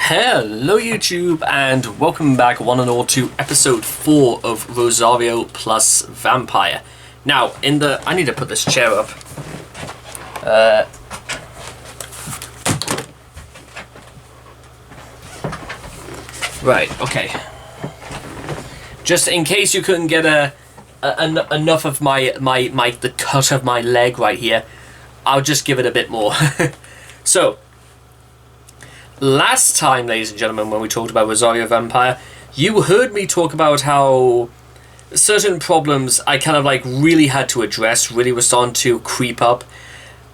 Hello YouTube and welcome back one and all to episode 4 of Rosario plus Vampire. Now, I need to put this chair up. Right, okay. Just in case you couldn't get enough of the cut of my leg right here, I'll just give it a bit more. So, last time, ladies and gentlemen, when we talked about Rosario Vampire, you heard me talk about how certain problems I kind of really had to address, really was starting to creep up.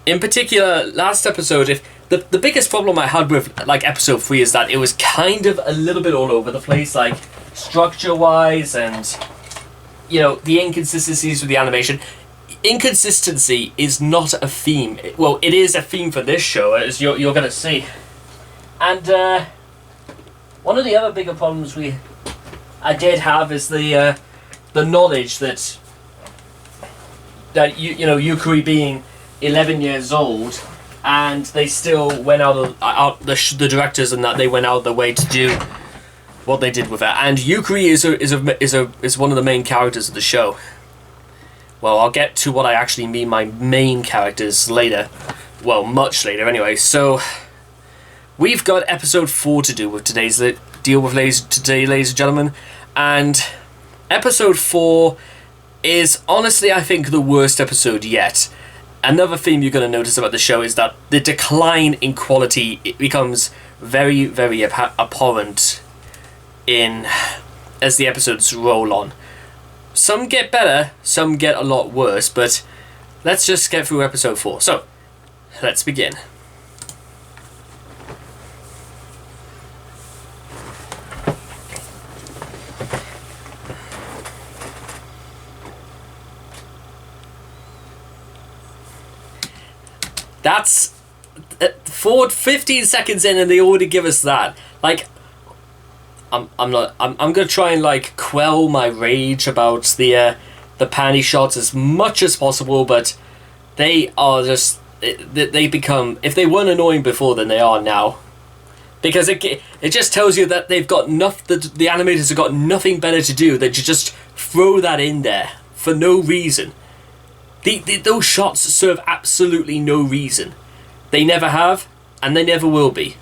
In particular, last episode, if the biggest problem I had with episode 3 is that it was kind of a little bit all over the place, structure-wise, and the inconsistencies with the animation. Inconsistency is not a theme. Well, it is a theme for this show, as you're going to see. And one of the other bigger problems I did have is the knowledge that Yukari being 11 years old, and they still went the directors and that they went out of their way to do what they did with her. And Yukari is one of the main characters of the show. Well, I'll get to what I actually mean by main characters later. Well, much later anyway. So we've got episode 4 to do with ladies and gentlemen, and episode 4 is honestly, I think, the worst episode yet. Another theme you're going to notice about the show is that the decline in quality, it becomes very, very abhorrent as the episodes roll on. Some get better, some get a lot worse, but let's just get through episode 4. So, let's begin. That's 15 seconds in and they already give us that. I'm gonna try and quell my rage about the panty shots as much as possible, but they are just they become, if they weren't annoying before, then they are now, because it just tells you that they've got the animators have got nothing better to do than to just throw that in there for no reason. Those shots serve absolutely no reason. They never have, and they never will be.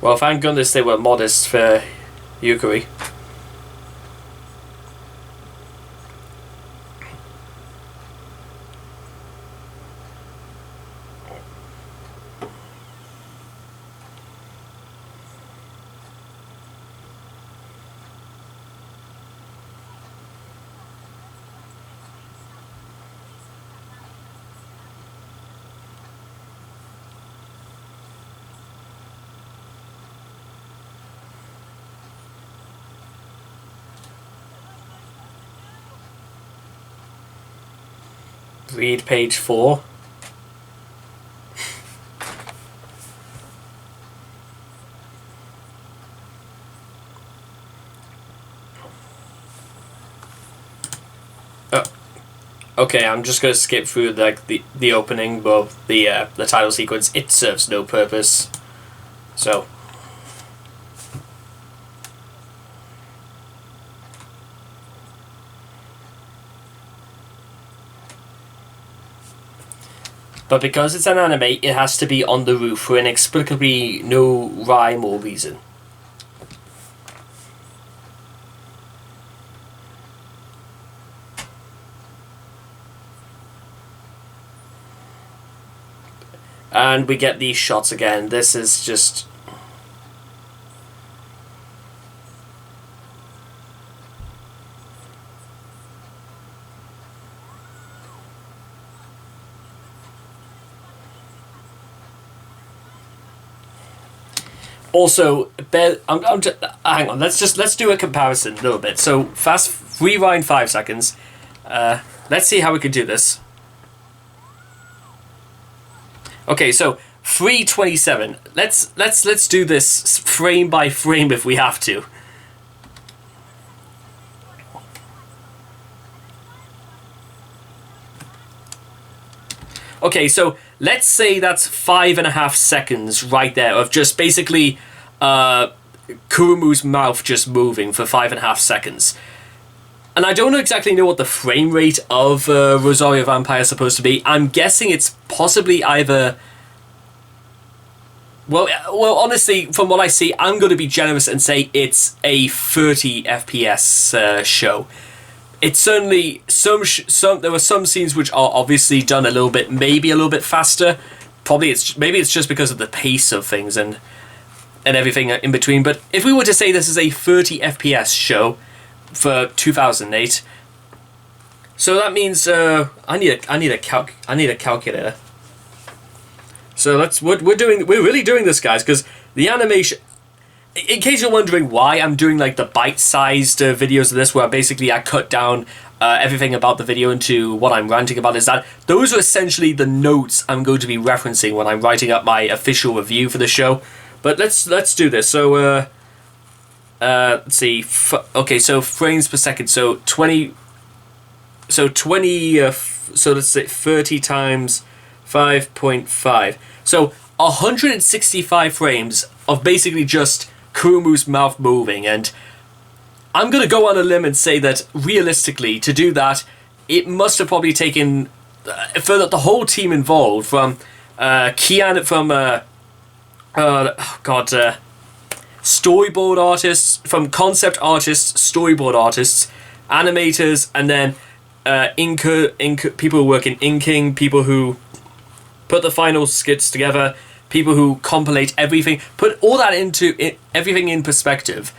Well, thank goodness they were modest for Yukari. Read page 4. Oh, okay. I'm just gonna skip through the opening, well, the title sequence. It serves no purpose. So. But because it's an anime, it has to be on the roof for inexplicably no rhyme or reason. And we get these shots again. This is just... Also, hang on. Let's do a comparison a little bit. So rewind 5 seconds. Let's see how we can do this. Okay, so 3:27. Let's do this frame by frame if we have to. Okay, so let's say that's 5.5 seconds right there of just basically Kurumu's mouth just moving for 5.5 seconds. And I don't exactly know what the frame rate of Rosario Vampire is supposed to be. I'm guessing it's possibly either... Well, honestly, from what I see, I'm going to be generous and say it's a 30 FPS show. It's certainly there were some scenes which are obviously done a little bit, maybe a little bit faster. Maybe it's just because of the pace of things and everything in between. But if we were to say this is a 30 FPS show for 2008, so that means I need a calculator. So we're really doing this, guys, because the animation. In case you're wondering why I'm doing like the bite-sized videos of this, where basically I cut down everything about the video into what I'm ranting about, is that those are essentially the notes I'm going to be referencing when I'm writing up my official review for the show. But let's do this. So let's see. Okay, so frames per second. So 20. So 20. So let's say 30 times 5.5. So 165 frames of basically just Kurumu's mouth moving, and I'm going to go on a limb and say that realistically, to do that, it must have probably taken for the whole team involved, from Kian, from storyboard artists, from concept artists, storyboard artists, animators, and then people who work in inking, people who put the final skits together, people who compilate everything, put all that everything in perspective.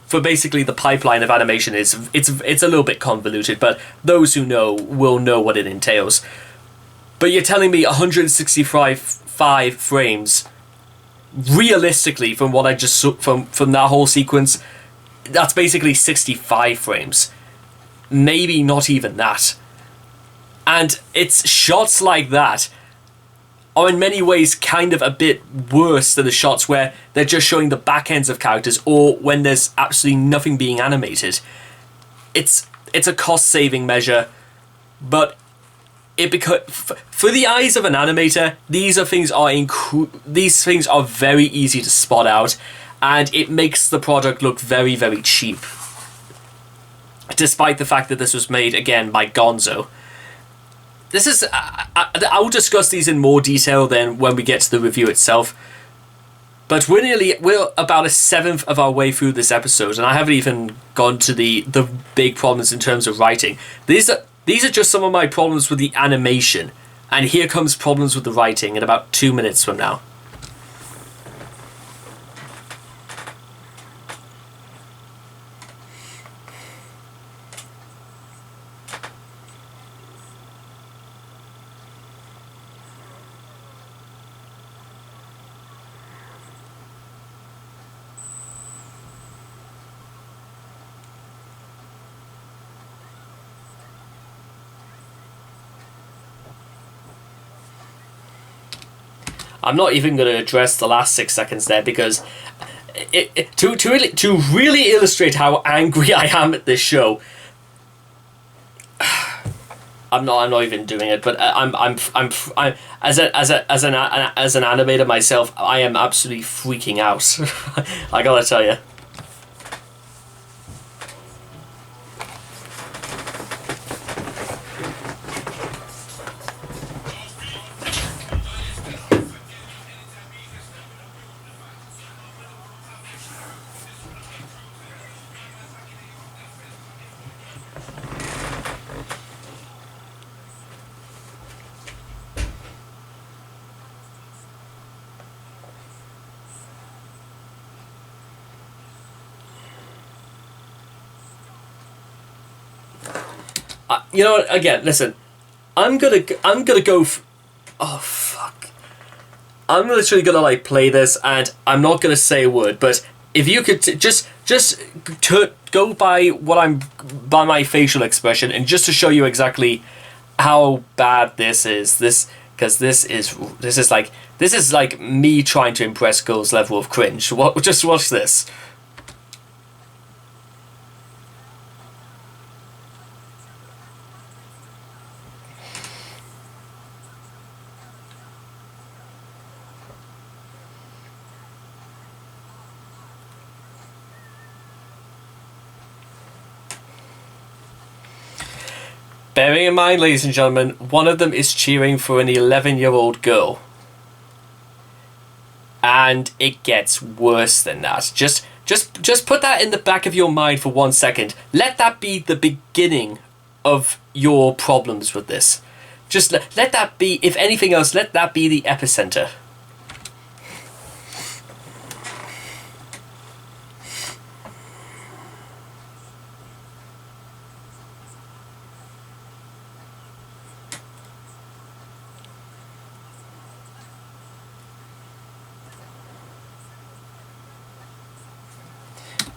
For basically the pipeline of animation it's a little bit convoluted, but those who know will know what it entails. But you're telling me 165 frames, realistically, from what I just saw from that whole sequence, that's basically 65 frames, maybe not even that. And it's shots like that are in many ways kind of a bit worse than the shots where they're just showing the back ends of characters, or when there's absolutely nothing being animated. It's a cost-saving measure, but for the eyes of an animator, these things are very easy to spot out, and it makes the product look very, very cheap. Despite the fact that this was made, again, by Gonzo. This is... I'll discuss these in more detail then when we get to the review itself. But we're about a seventh of our way through this episode, and I haven't even gone to the big problems in terms of writing. These are just some of my problems with the animation, and here comes problems with the writing in about 2 minutes from now. I'm not even going to address the last 6 seconds there, because to really illustrate how angry I am at this show, I'm not even doing it. But I'm as an animator myself, I am absolutely freaking out. I gotta tell you. You know what? Again, listen. I'm gonna go. Oh fuck! I'm literally gonna play this, and I'm not gonna say a word. But if you could just go by by my facial expression, and just to show you exactly how bad this is. Because this is like me trying to impress girls' level of cringe. Just watch this. Bearing in mind, ladies and gentlemen, one of them is cheering for an 11-year-old girl. And it gets worse than that. Just put that in the back of your mind for 1 second. Let that be the beginning of your problems with this. Just let that be, if anything else, let that be the epicenter.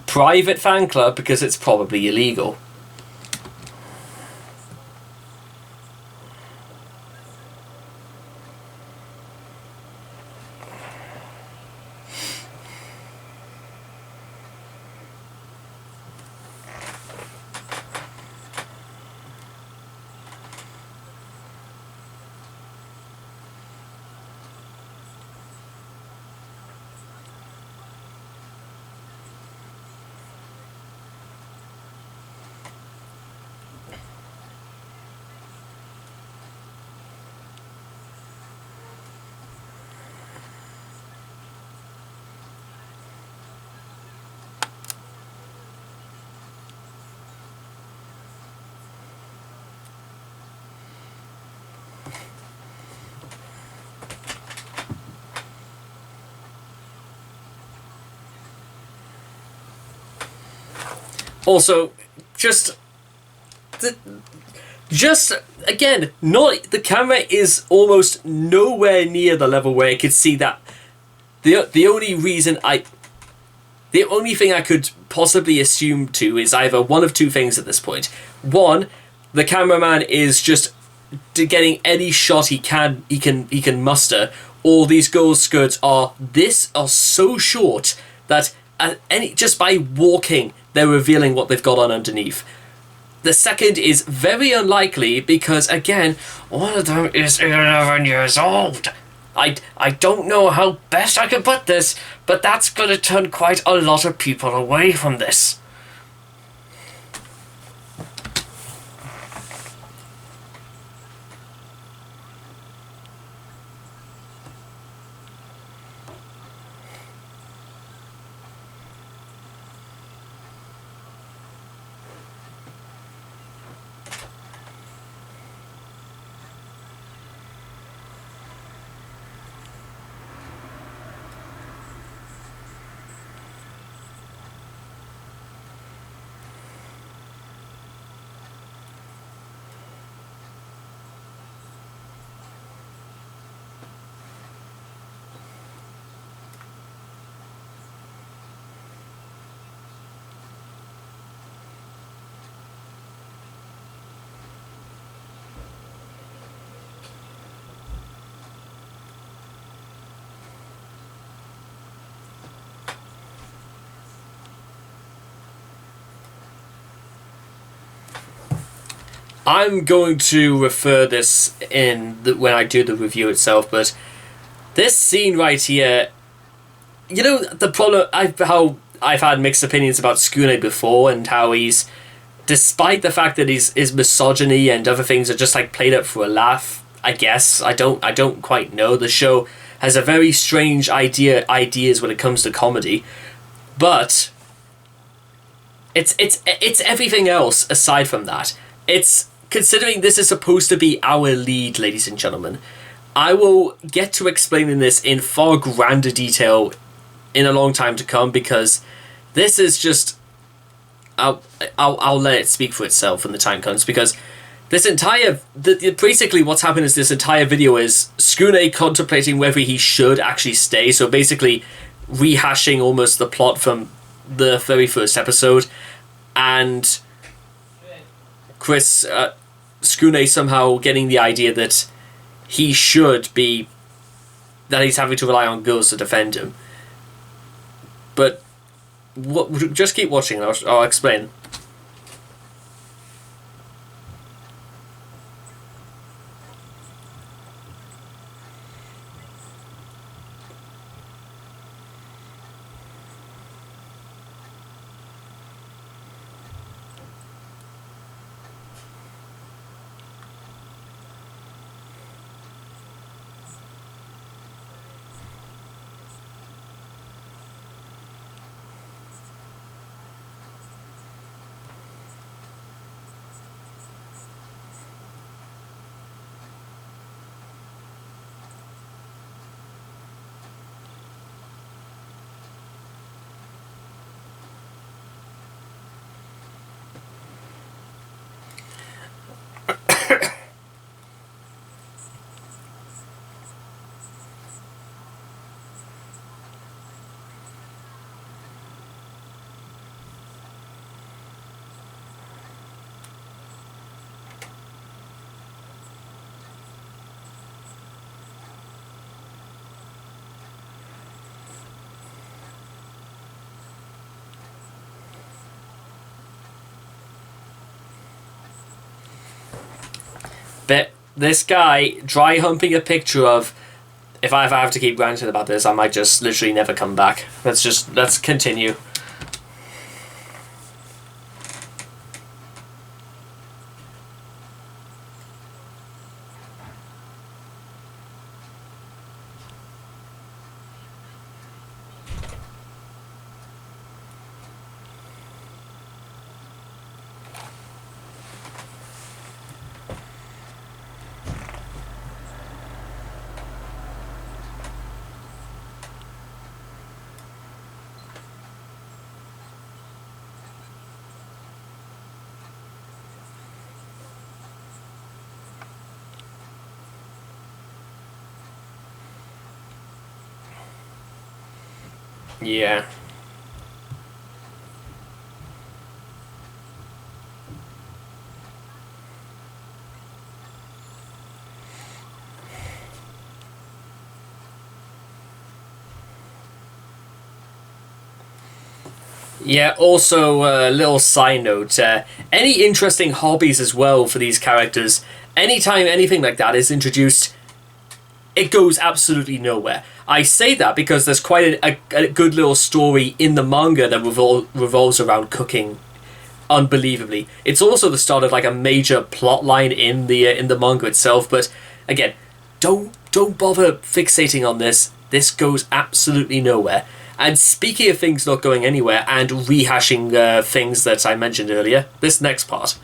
Private fan club because it's probably illegal. Also, just again, not the camera is almost nowhere near the level where I could see that. The only thing I could possibly assume to is either one of two things at this point. One, the cameraman is just getting any shot he can muster, or these girls' skirts are so short that just by walking they're revealing what they've got on underneath. The second is very unlikely because, again, one of them is 11 years old. I don't know how best I can put this, but that's going to turn quite a lot of people away from this. I'm going to refer this when I do the review itself, but this scene right here, you know, the problem, how I've had mixed opinions about Skune before, and how he's, despite the fact that his misogyny and other things are just like played up for a laugh, I guess, I don't quite know. The show has a very strange ideas when it comes to comedy, but it's everything else aside from that. It's, considering this is supposed to be our lead, ladies and gentlemen, I will get to explaining this in far grander detail in a long time to come, because this is just, I'll let it speak for itself when the time comes, because this entire, basically what's happened is this entire video is Skune contemplating whether he should actually stay, so basically rehashing almost the plot from the very first episode, and Skune somehow getting the idea that he's having to rely on girls to defend him. But just keep watching and I'll explain. But this guy dry humping a picture of. If I have to keep ranting about this, I might just literally never come back. Let's continue. Yeah. Yeah, also, a little side note, any interesting hobbies as well for these characters, anytime anything like that is introduced, it goes absolutely nowhere. I say that because there's quite a good little story in the manga that revolves around cooking unbelievably. It's also the start of like a major plot line in the manga itself, but again, don't bother fixating on this. This goes absolutely nowhere. And speaking of things not going anywhere and rehashing things that I mentioned earlier, this next part.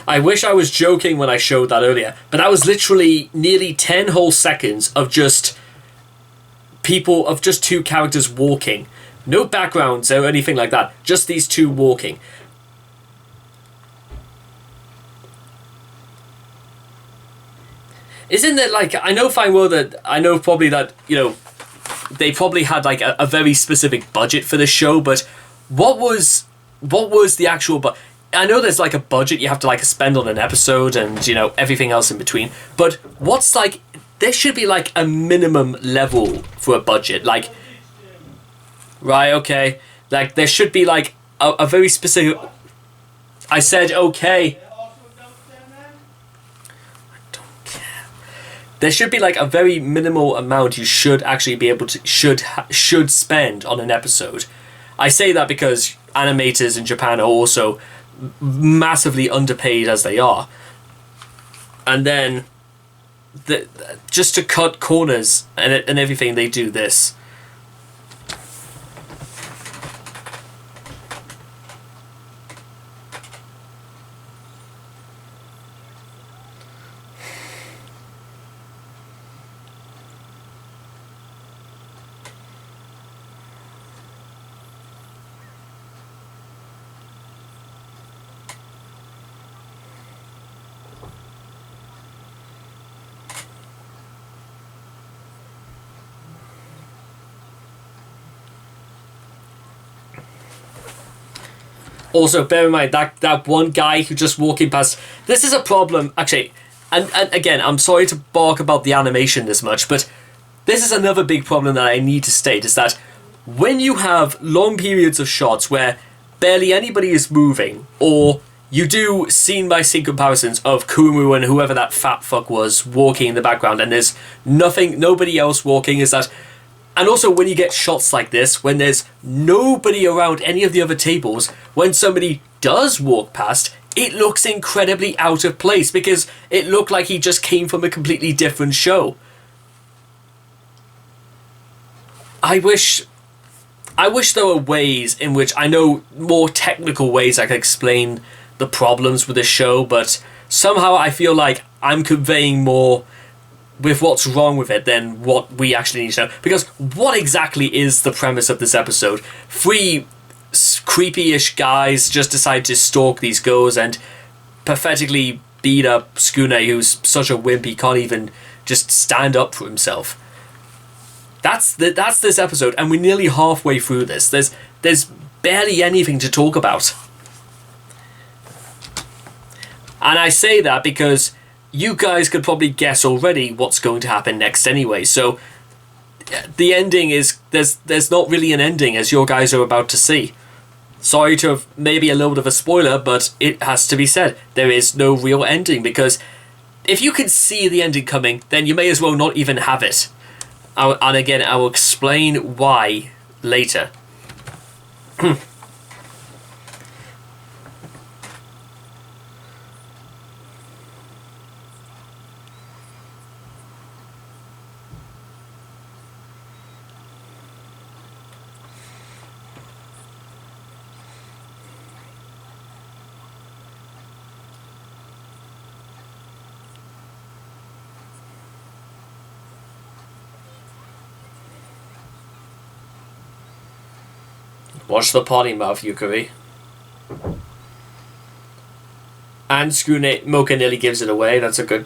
I wish I was joking when I showed that earlier, but that was literally nearly 10 whole seconds of just people, of just two characters walking. No backgrounds or anything like that, just these two walking. Isn't it like, I know fine well that, I know probably that, you know, they probably had like a very specific budget for this show, but what was the actual I know there's like a budget you have to like spend on an episode and, you know, everything else in between, but what's like, there should be like a minimum level for a budget, like, right, okay, like there should be like a very specific, I said okay, there should be like a very minimal amount you should actually be able to should spend on an episode. I say that because animators in Japan are also massively underpaid as they are, and then just to cut corners and everything, they do this. Also, bear in mind that one guy who just walking past. This is a problem, actually. And again, I'm sorry to bark about the animation this much, but this is another big problem that I need to state, is that when you have long periods of shots where barely anybody is moving, or you do scene-by-scene comparisons of Kumu and whoever that fat fuck was walking in the background, and there's nobody else walking, is that... And also when you get shots like this, when there's nobody around any of the other tables, when somebody does walk past, it looks incredibly out of place because it looked like he just came from a completely different show. I wish there were ways in which, I know more technical ways I could explain the problems with the show, but somehow I feel like I'm conveying more with what's wrong with it than what we actually need to know. Because what exactly is the premise of this episode? Three creepy-ish guys just decide to stalk these girls and pathetically beat up Skune, who's such a wimp he can't even just stand up for himself. That's this episode, and we're nearly halfway through this. There's barely anything to talk about. And I say that because you guys could probably guess already what's going to happen next anyway. So the ending is there's not really an ending, as your guys are about to see. Sorry to have maybe a little bit of a spoiler, but it has to be said. There is no real ending, because if you can see the ending coming, then you may as well not even have it. And again, I will explain why later. Watch the potty mouth, Yukari. And Mocha nearly gives it away. That's a good...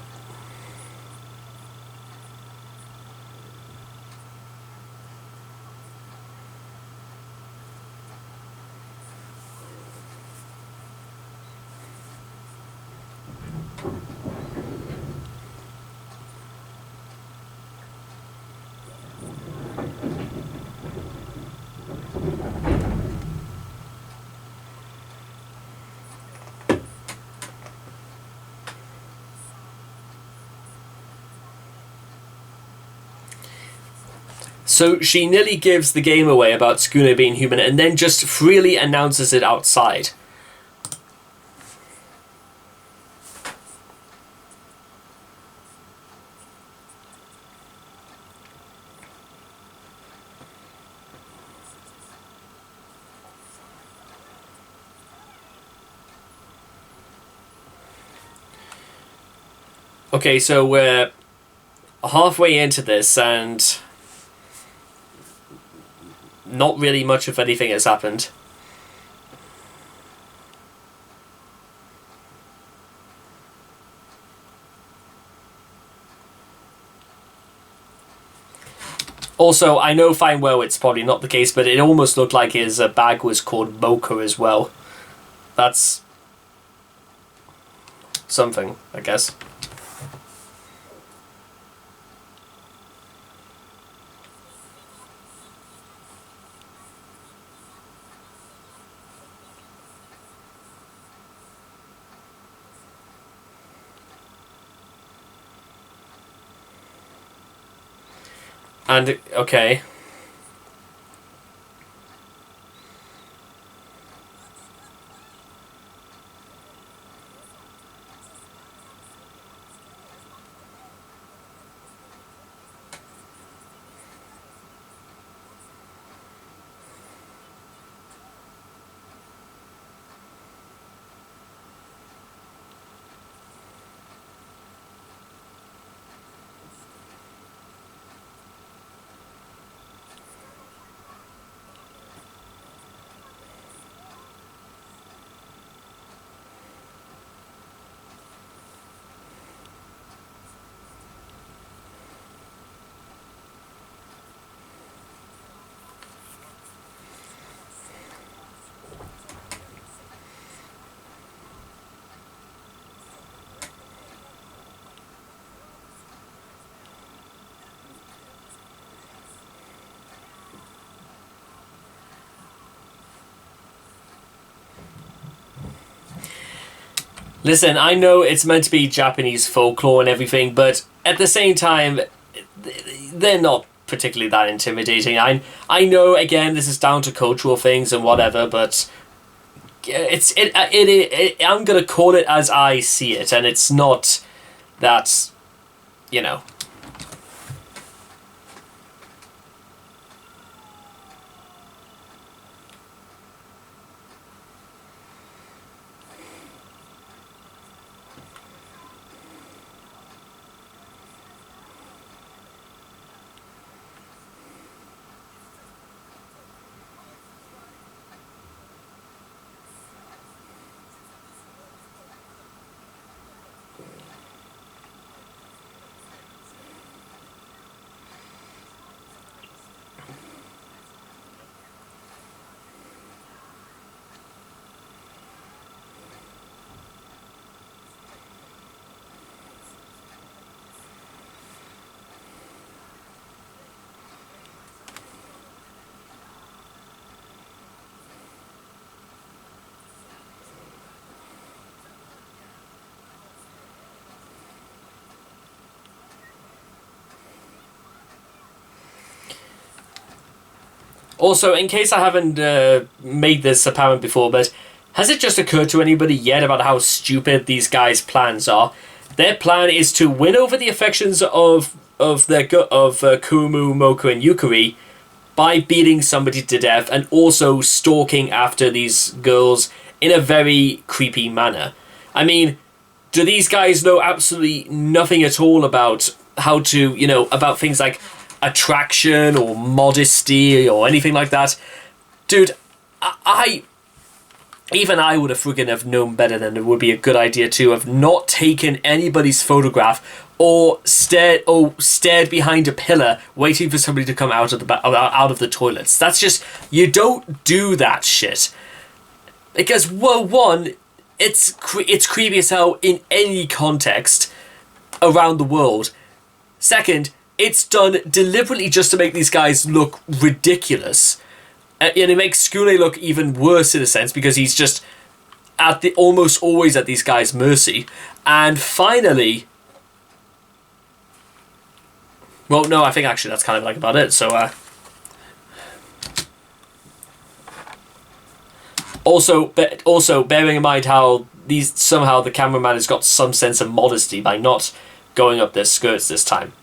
So she nearly gives the game away about Skune being human, and then just freely announces it outside. Okay, so we're halfway into this, and not really much of anything has happened. Also, I know fine well it's probably not the case, but it almost looked like his bag was called Mocha as well. That's something, I guess. And, okay. Listen, I know it's meant to be Japanese folklore and everything, but at the same time, they're not particularly that intimidating. I know, again, this is down to cultural things and whatever, but I'm gonna call it as I see it, and it's not that, you know. Also, in case I haven't made this apparent before, but has it just occurred to anybody yet about how stupid these guys' plans are? Their plan is to win over the affections of Kumu, Moku, and Yukari by beating somebody to death and also stalking after these girls in a very creepy manner. I mean, do these guys know absolutely nothing at all about how to, about things like attraction or modesty or anything like that? Dude, I even I would have friggin' have known better than it would be a good idea to have not taken anybody's photograph or stared behind a pillar waiting for somebody to come out of the toilets. That's just, you don't do that shit. Because, well, one, it's creepy as hell in any context around the world. Second, it's done deliberately just to make these guys look ridiculous. And it makes Skule look even worse in a sense because he's just almost always at these guys' mercy. And finally, well, no, I think actually that's kind of like about it. So, also bearing in mind how somehow the cameraman has got some sense of modesty by not going up their skirts this time.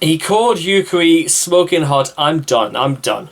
He called Yukari smoking hot. I'm done. I'm done.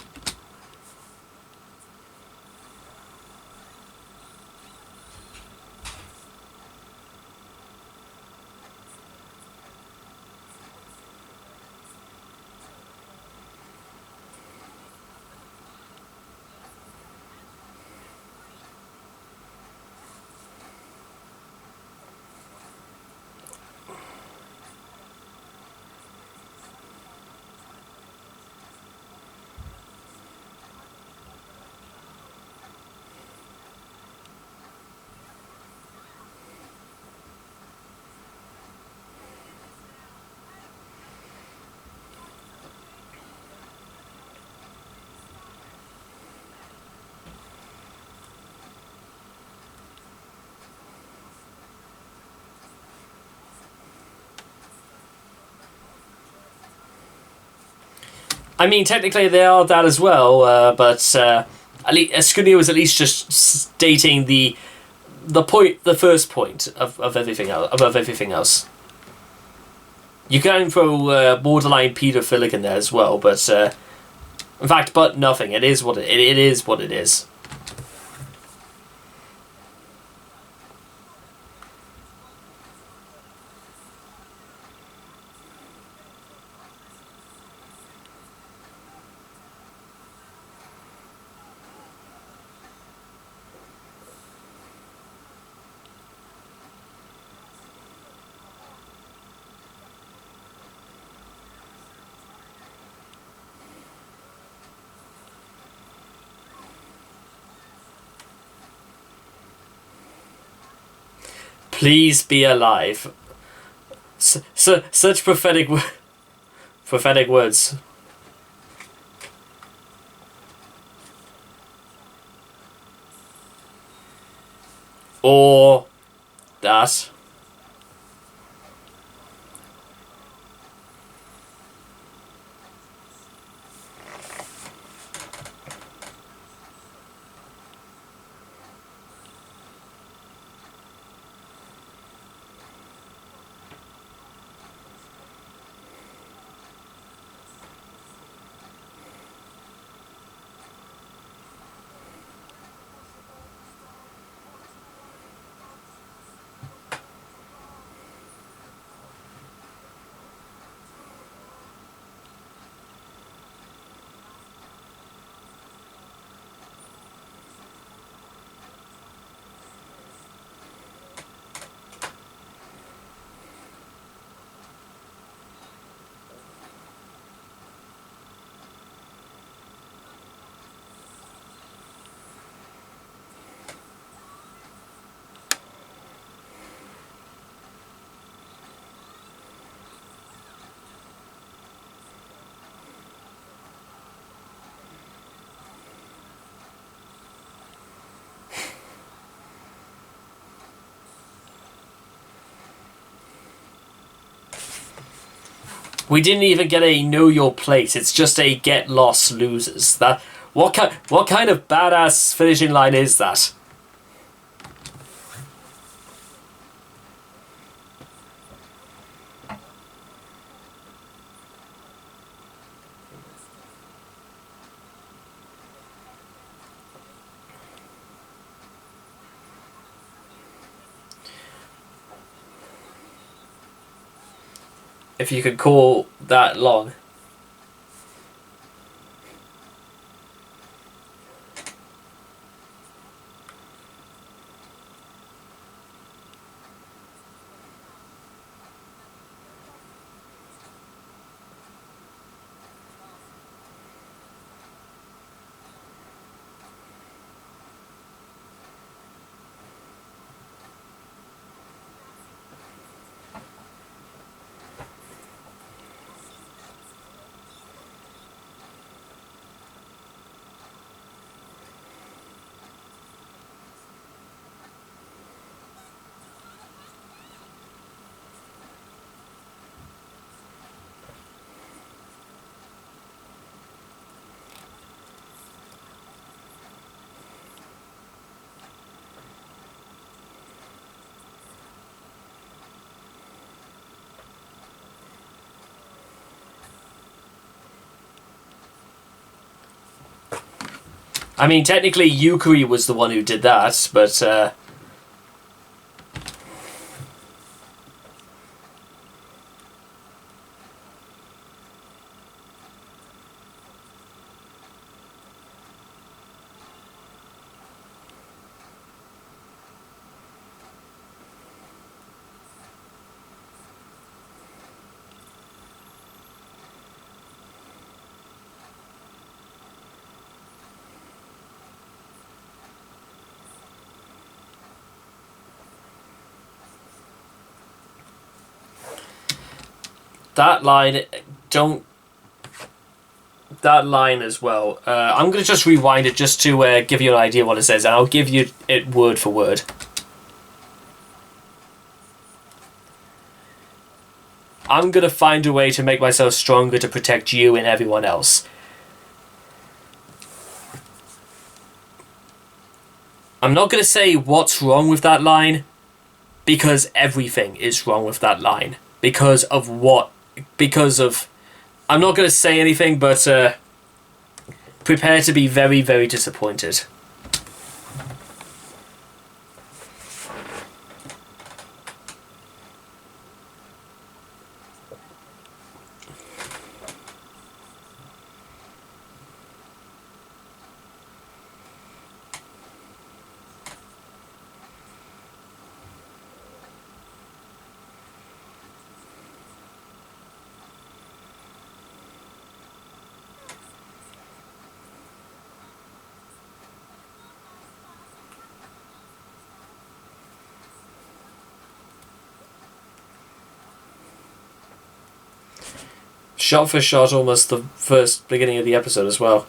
I mean, technically they are that as well, but at least Escudio was at least just stating the first point of everything else. Above everything else, you can throw borderline paedophilic in there as well, but in fact, but nothing. It is what it is. What it is. Please be alive. Such prophetic words. Or that. We didn't even get a know your place. It's just a get lost losers. That what kind of badass finishing line is that? If you could call that long. I mean, technically, Yukari was the one who did that, but that line, that line as well. I'm going to just rewind it just to give you an idea what it says, and I'll give you it word for word. I'm going to find a way to make myself stronger to protect you and everyone else. I'm not going to say what's wrong with that line, because everything is wrong with that line. Because of what? Because of... I'm not going to say anything, but prepare to be very, very disappointed. Shot for shot, almost the first beginning of the episode as well.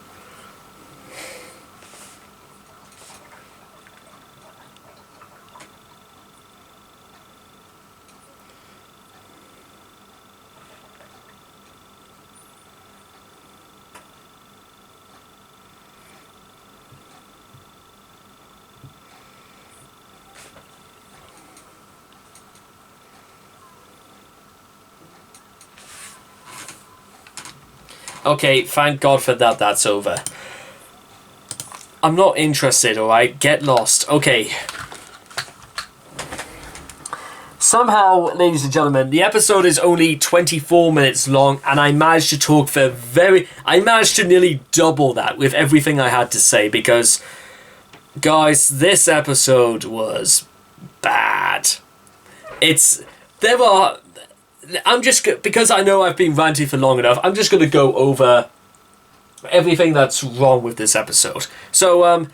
Okay, thank God for that, that's over. I'm not interested, alright? Get lost. Okay. Somehow, ladies and gentlemen, the episode is only 24 minutes long, and I managed to talk for I managed to nearly double that with everything I had to say, because, guys, this episode was bad. Because I know I've been ranting for long enough, I'm just going to go over everything that's wrong with this episode. So,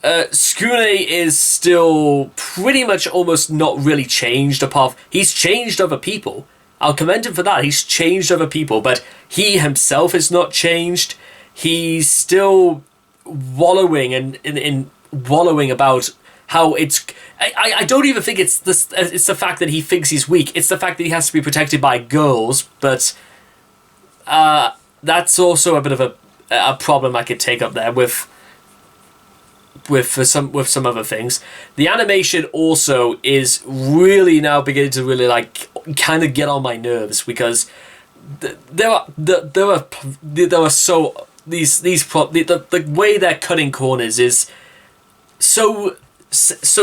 Skune is still pretty much almost not really changed, he's changed other people. I'll commend him for that. He's changed other people, but he himself is not changed. He's still wallowing in wallowing about how it's... I don't even think it's the fact that he thinks he's weak. It's the fact that he has to be protected by girls, but that's also a bit of a problem I could take up there with some other things. The animation also is really now beginning to really kind of get on my nerves, because the way they're cutting corners is so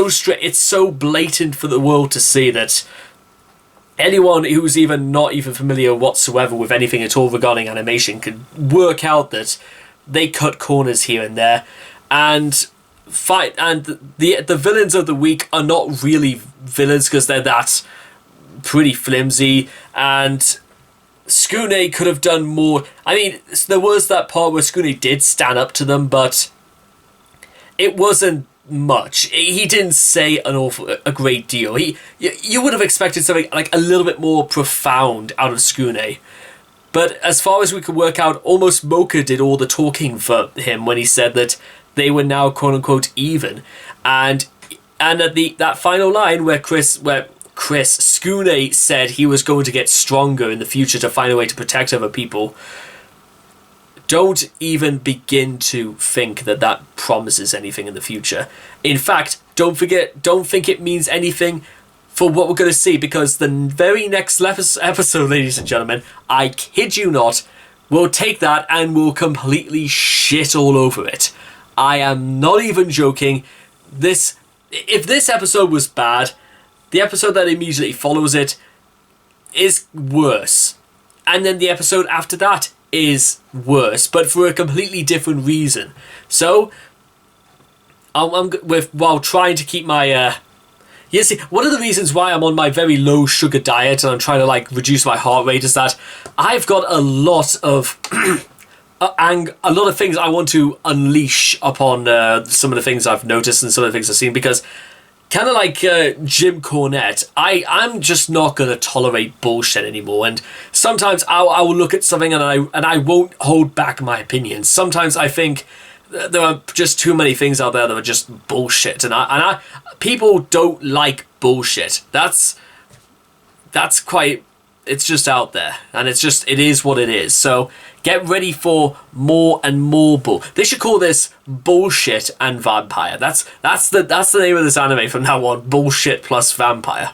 straight. It's so blatant for the world to see that anyone who's not even familiar whatsoever with anything at all regarding animation could work out that they cut corners here and there, and the villains of the week are not really villains because they're that pretty flimsy, and Skune could have done more. I mean, there was that part where Skune did stand up to them, but it wasn't much. He didn't say a great deal. You would have expected something like a little bit more profound out of Skune. But as far as we could work out, almost Mocha did all the talking for him when he said that they were now quote unquote even. And at that final line where Skune said he was going to get stronger in the future to find a way to protect other people, don't even begin to think that promises anything in the future. In fact, don't think it means anything for what we're going to see, because the very next episode, ladies and gentlemen, I kid you not, we'll take that and we'll completely shit all over it. I am not even joking. If this episode was bad, the episode that immediately follows it is worse. And then the episode after that is worse, but for a completely different reason. So, while trying to keep my... You see, one of the reasons why I'm on my very low sugar diet and I'm trying to reduce my heart rate is that I've got a lot of... and a lot of things I want to unleash upon some of the things I've noticed and some of the things I've seen, because kind of like Jim Cornette, I'm just not going to tolerate bullshit anymore. And sometimes I will look at something and I won't hold back my opinions. Sometimes I think there are just too many things out there that are just bullshit, and people don't like bullshit. That's quite... It's just out there, and it is what it is. So get ready for more and more They should call this Bullshit and Vampire. That's the name of this anime from now on. Bullshit plus Vampire.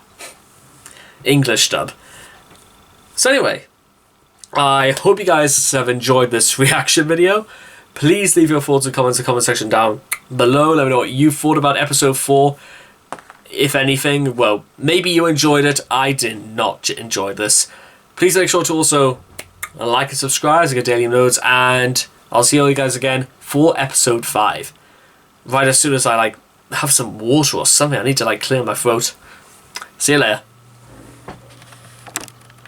English dub. So anyway, I hope you guys have enjoyed this reaction video. Please leave your thoughts and comments in the comment section down below. Let me know what you thought about episode 4. If anything, well, maybe you enjoyed it. I did not enjoy this. Please make sure to also like and subscribe to get daily notes, and I'll see all you guys again for episode 5. Right as soon as I have some water or something. I need to clear my throat. See you later.